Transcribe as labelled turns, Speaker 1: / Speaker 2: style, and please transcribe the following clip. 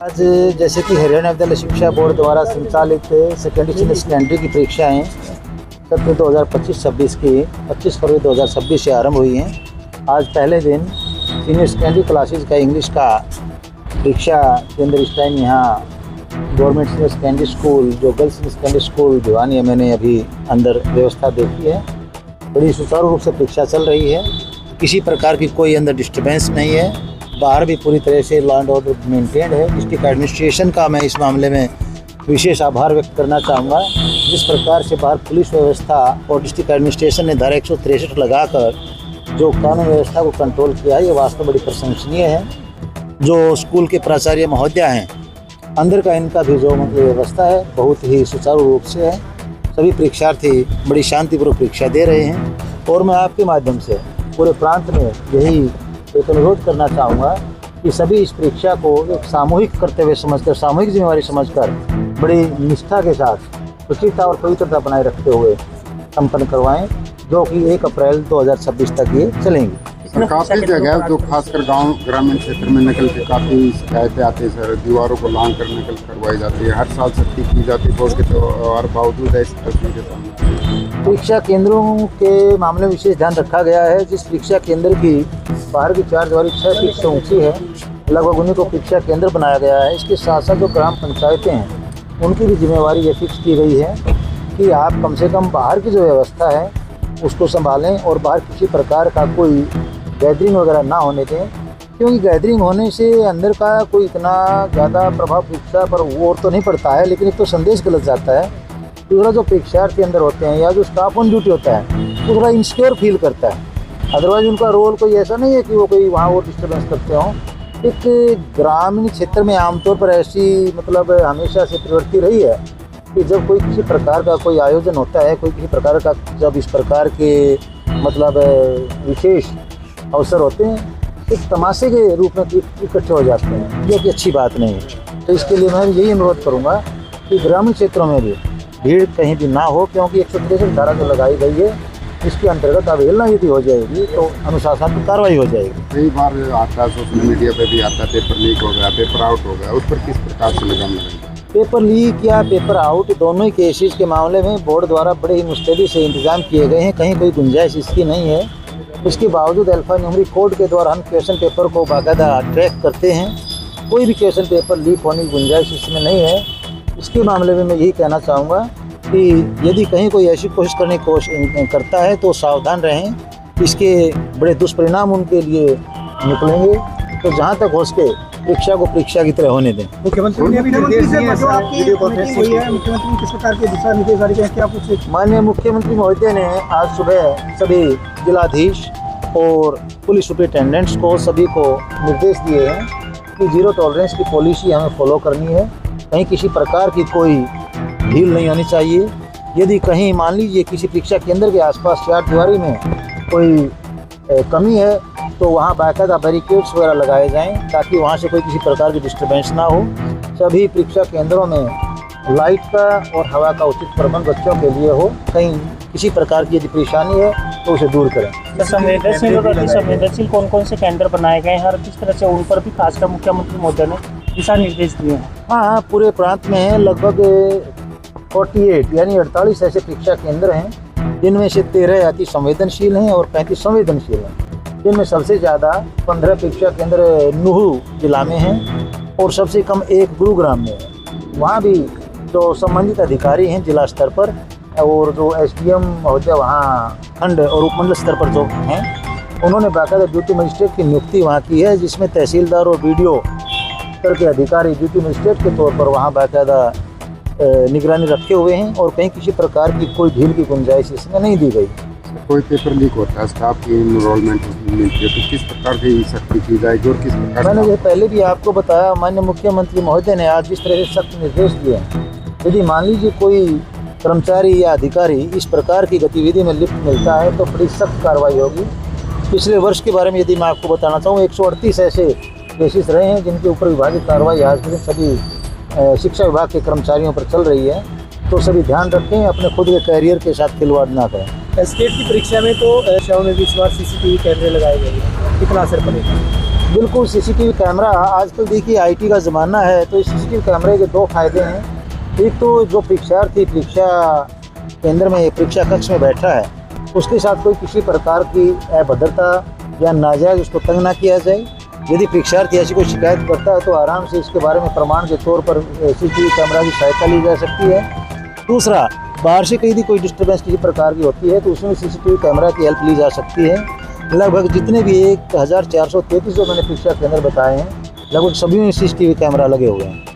Speaker 1: आज जैसे कि हरियाणा विद्यालय शिक्षा बोर्ड द्वारा संचालित सेकेंडरी सीनियर सेकेंडरी की परीक्षाएं सत्र 2025-26 की 25 फरवरी 2026 से आरंभ हुई हैं। आज पहले दिन सीनियर सेकेंडरी क्लासेस का इंग्लिश का परीक्षा केंद्र इस टाइम यहाँ गवर्नमेंट सीनियर सेकेंडरी स्कूल जो girls senior secondary school Bhiwani है, मैंने अभी अंदर व्यवस्था देखी है। बड़ी सुचारू रूप से परीक्षा चल रही है, किसी प्रकार की कोई अंदर डिस्टर्बेंस नहीं है। बाहर भी पूरी तरह से लॉ एंड ऑर्डर मेंटेन है। डिस्ट्रिक्ट एडमिनिस्ट्रेशन का मैं इस मामले में विशेष आभार व्यक्त करना चाहूँगा। जिस प्रकार से बाहर पुलिस व्यवस्था और डिस्ट्रिक्ट एडमिनिस्ट्रेशन ने धारा 163 लगाकर जो कानून व्यवस्था को कंट्रोल किया है, ये वास्तव बड़ी प्रशंसनीय है। जो स्कूल के प्राचार्य महोदय हैं, अंदर का इनका भी जो मतलब व्यवस्था है बहुत ही सुचारू रूप से है। सभी परीक्षार्थी बड़ी शांतिपूर्वक परीक्षा दे रहे हैं और मैं आपके माध्यम से पूरे प्रांत में यही एक अनुरोध करना चाहूँगा कि सभी इस परीक्षा को एक सामूहिक कर्तव्य समझकर, सामूहिक जिम्मेवारी समझकर बड़ी निष्ठा के साथ शुचिता और पवित्रता बनाए रखते हुए संपन्न करवाएं, जो कि 1 अप्रैल 2026 तक ये चलेंगी।
Speaker 2: काफ़ी जगह जो खासकर गांव ग्रामीण क्षेत्र में नकल के काफ़ी शिकायतें आती हैं सर। दीवारों को लांग कर नकल करवाई जाती है, हर साल सख्ती की जाती है, बोर्ड के त्योहार बावजूद है इस तस्वीर के सामने।
Speaker 1: परीक्षा केंद्रों के मामले में विशेष ध्यान रखा गया है। जिस परीक्षा केंद्र की बाहर की 4 दीवारी 6 फीट से ऊँची है, लगभग उन्हीं को परीक्षा केंद्र बनाया गया है। इसके साथ साथ जो ग्राम पंचायतें हैं, उनकी भी जिम्मेवारी ये फिक्स की गई है कि आप कम से कम बाहर की जो व्यवस्था है उसको संभालें और बाहर किसी प्रकार का कोई गैदरिंग वगैरह ना होने दें, क्योंकि गैदरिंग होने से अंदर का कोई इतना ज़्यादा प्रभाव परीक्षा पर वो तो नहीं पड़ता है, लेकिन एक तो संदेश गलत जाता है। दूसरा जो परीक्षार्थी अंदर होते हैं या जो स्टाफ ऑन ड्यूटी होता है वो थोड़ा इनसिक्योर फील करता है। अदरवाइज उनका रोल कोई ऐसा नहीं है कि वो कोई वहाँ वो डिस्टर्बेंस करते हों। एक ग्रामीण क्षेत्र में आमतौर पर ऐसी मतलब हमेशा से प्रवृत्ति रही है कि जब कोई किसी प्रकार का कोई आयोजन होता है, कोई किसी प्रकार का जब इस प्रकार के मतलब विशेष अवसर होते हैं, एक तमाशे के रूप में इकट्ठे हो जाते हैं, जो कि अच्छी बात नहीं है। तो इसके लिए मैं यही अनुरोध करूँगा कि ग्रामीण क्षेत्रों में भी भीड़ कहीं भी ना हो, क्योंकि 163 धारा जो लगाई गई है इसके अंतर्गत अवहेलना यदि हो जाएगी तो अनुशासनात्मक कार्रवाई हो जाएगी।
Speaker 2: कई बार आता है सोशल मीडिया पे भी आता है, पेपर लीक हो गया, पेपर आउट हो गया, उस पर किस प्रकार से लगाम लगाएंगे?
Speaker 1: पेपर लीक या पेपर आउट दोनों ही केसेस के मामले में बोर्ड द्वारा बड़े ही मुस्तैदी से इंतजाम किए गए हैं, कहीं कोई गुंजाइश इसकी नहीं है। इसके बावजूद अल्फा न्यूमेरिक कोड के द्वारा हम क्वेश्चन पेपर को बाकायदा ट्रैक करते हैं। कोई भी क्वेश्चन पेपर लीक होने की गुंजाइश इसमें नहीं है। इसके मामले में मैं यही कहना चाहूँगा कि यदि कहीं कोई ऐसी कोशिश करने की कोशिश करता है तो सावधान रहें, इसके बड़े दुष्परिणाम उनके लिए निकलेंगे। तो जहाँ तक हो सके परीक्षा को परीक्षा की तरह होने दें।
Speaker 3: मुख्यमंत्री ने भी निर्देश दिए हैं, वीडियो कॉन्फ्रेंसिंग हुई है, मुख्यमंत्री किस प्रकार के दिशा निर्देश जारी किए हैं, क्या कुछ?
Speaker 1: माननीय मुख्यमंत्री महोदय ने आज सुबह सभी जिलाधीश और पुलिस सुपरिटेंडेंट्स को सभी को निर्देश दिए हैं कि 0 टॉलरेंस की पॉलिसी हमें फॉलो करनी है। कहीं किसी प्रकार की कोई ढील नहीं होनी चाहिए। यदि कहीं मान लीजिए किसी परीक्षा केंद्र के आसपास 4 दीवारी में कोई कमी है तो वहाँ बाकायदा बैरिकेड्स वगैरह लगाए जाएं, ताकि वहाँ से कोई किसी प्रकार की डिस्टर्बेंस ना हो। सभी परीक्षा केंद्रों में लाइट का और हवा का उचित प्रबंध बच्चों के लिए हो। कहीं किसी प्रकार की यदि परेशानी है तो उसे दूर करें।
Speaker 3: संवेदनशील और अतिसंवेदनशील कौन कौन से केंद्र बनाए गए हैं और किस तरह से उन पर भी खासकर मुख्यमंत्री महोदय ने दिशा निर्देश दिए हैं?
Speaker 1: हाँ, पूरे प्रांत में लगभग 48 यानी 48 ऐसे परीक्षा केंद्र हैं, जिनमें से 13 अति संवेदनशील हैं और 35 संवेदनशील हैं। जिनमें सबसे ज़्यादा 15 परीक्षा केंद्र नूहू जिला में हैं और सबसे कम 1 गुरुग्राम में है। वहाँ भी जो संबंधित अधिकारी हैं जिला स्तर पर और जो SDM महोदय वहाँ खंड और उपमंडल स्तर पर जो हैं, उन्होंने बाकायदा ड्यूटी मजिस्ट्रेट की नियुक्ति वहाँ की है, जिसमें तहसीलदार और BDO स्तर के अधिकारी ड्यूटी मजिस्ट्रेट के तौर पर वहाँ बाकायदा निगरानी रखे हुए हैं और कहीं किसी प्रकार की कोई ढील की गुंजाइश इसमें नहीं दी गई।
Speaker 2: कोई पेपर लीक होता है, स्टाफ की इनरोलमेंट मिलती है, तो किस प्रकार की सख्ती की जाएगी और किस प्रकार?
Speaker 1: मैंने ये पहले भी आपको बताया, माननीय मुख्यमंत्री महोदय ने आज जिस तरह से सख्त निर्देश दिए हैं, यदि मान लीजिए कोई कर्मचारी या अधिकारी इस प्रकार की गतिविधि में लिप्त मिलता है तो बड़ी सख्त कार्रवाई होगी। पिछले वर्ष के बारे में यदि मैं आपको बताना चाहूँ, 138 ऐसे केसेस रहे हैं जिनके ऊपर विभागीय कार्रवाई आज के दिन सभी शिक्षा विभाग के कर्मचारियों पर चल रही है। तो सभी ध्यान रखें, अपने खुद के कैरियर के साथ खिलवाड़ ना करें।
Speaker 3: स्टेट की परीक्षा में तो शव में भी इस बार CCTV कैमरे लगाए गए हैं, कितना असर पड़ेगा?
Speaker 1: बिल्कुल सीसीटीवी कैमरा आजकल देखिए आईटी का ज़माना है, तो इस सीसीटीवी कैमरे के दो फायदे हैं। एक तो जो परीक्षार्थी परीक्षा केंद्र में परीक्षा कक्ष में बैठा है उसके साथ कोई किसी प्रकार की अभद्रता या नाजायज़ उसको तंग ना किया जाए। यदि परीक्षार्थी ऐसी कोई शिकायत करता है तो आराम से इसके बारे में प्रमाण के तौर पर सीसीटीवी कैमरा की सहायता ली जा सकती है। दूसरा, बाहर से कहीं भी कोई डिस्टर्बेंस किसी प्रकार की होती है तो उसमें सीसीटीवी कैमरा की हेल्प ली जा सकती है। लगभग जितने भी 1433 जो मैंने परीक्षा केंद्र बताए हैं लगभग सभी में सीसीटीवी कैमरा लगे हुए हैं।